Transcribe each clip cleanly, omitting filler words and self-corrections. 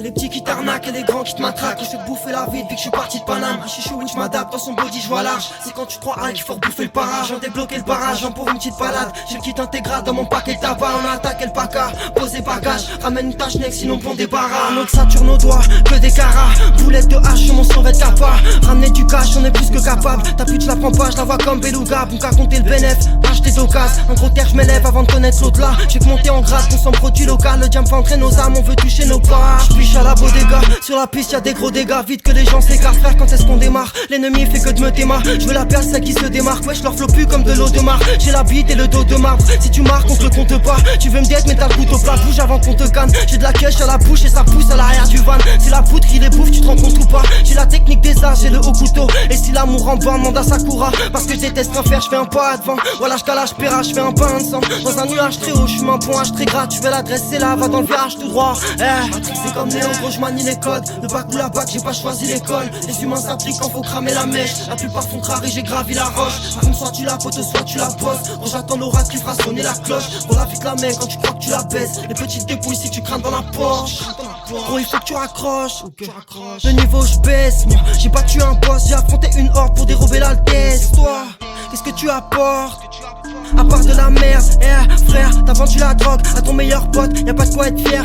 C'est les petits qui t'arnaquent et les grands qui te matraquent. Je fais bouffer la vie depuis que je suis parti de Paname. Chichou winch m'adapte, dans son body je vois large. C'est quand tu te crois high qu'il faut bouffer le parage. J'en débloqué le barrage, j'en pour une petite balade. J'ai le kit intégral dans mon paquet de tabac. On a attaqué le paca, posé bagage. Ramène une tâche next, sinon bon débarras. Notre Saturne nos doigts, que des caras. Boulette de hache sur mon survêt capa. Ramener du cash, on est plus que capable. Ta pute je la prends pas, je la vois comme Beluga. Bon qu'à compter le bénéf, acheter d'occasion. En gros terre je m'élève avant de connaître l'autre là. J'ai que monter en grade, on produit local. Le diam fait entrer nos âmes, on veut toucher nos pas. J'piche à la bodega, sur la piste y'a des gros dégâts. Vite que les gens s'écartent, frère, quand est-ce qu'on démarre? L'ennemi fait que de me témar. Je veux la perle, celle qui se démarque. Ouais, je leur flow plus comme de l'eau de marque. J'ai la bite et le dos de marbre. Si tu marques, on te le compte pas. Tu veux me diète, mais t'as le couteau plat. Bouge avant qu'on te canne. J'ai de la cash à la bouche et ça pousse à l'arrière du van. C'est la poudre qui les bouffe, tu te rends compte ou pas? J'ai la technique des arts, j'ai le haut couteau. Et si l'amour en bas, demande à Sakura. Parce que je déteste rien faire, je fais un pas devant. Voilà, je calage, pérage, je fais un bain de sang. Dans un nuage très haut, je suis un point H très gras. Tu veux l'adresse, c'est là, va dans le virage tout droit. C'est comme Néo, gros, je manie les codes. Le bac ou la bac, j'ai pas choisi l'école. Les humains s'appliquent quand faut cramer la mèche. La plupart font crari, j'ai gravi la roche. Comme soit tu la potes, soit tu la poses. Quand j'attends l'orage qui fera sonner la cloche. On la vite la main quand tu crois que tu la baisses. Les petites dépouilles si tu crains dans la Porsche. Gros, il faut que tu raccroches. Le niveau je baisse, moi. J'ai battu un boss, j'ai affronté une horde pour dérober l'altesse. Toi, qu'est-ce que tu apportes? À part de la merde, frère, t'as vendu la drogue à ton meilleur pote, y'a pas de quoi être fier,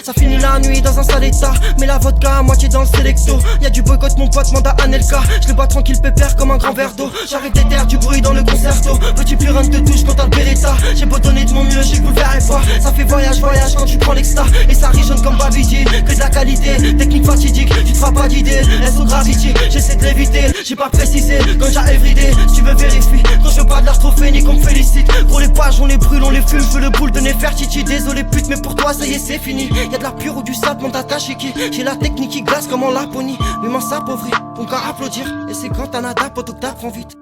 ça finit la nuit dans un sale état, mais la vodka à moitié dans le sélecto, y'a du boycott mon pote, manda Anelka, je le bois tranquille pépère comme un grand verre d'eau, j'arrive des terres, du bruit dans le concerto, petit plus rien te touche quand t'as le Beretta, j'ai beau donner de mon mieux, j'ai que vous le verrez pas, ça fait voyage quand tu prends l'extra, et ça résonne comme Babidi, que de la qualité, technique fatidique, tu te feras pas d'idée, SO Gravity, j'essaie de l'éviter, j'ai pas précisé, quand j'ai everyday, si tu veux vérifier, quand je veux pas de l'astrophénie qu'on me félicite. Pour les pages on les brûle, on les fume, je veux le boule de Nefertiti. Désolé pute mais pour toi ça y est c'est fini. Y'a de la pure ou du sable, mon tata chez qui? J'ai la technique qui glace comme en Laponie. L'humain s'appauvrit, donc à applaudir. Et c'est quand t'as nada, poto que t'apprends vite.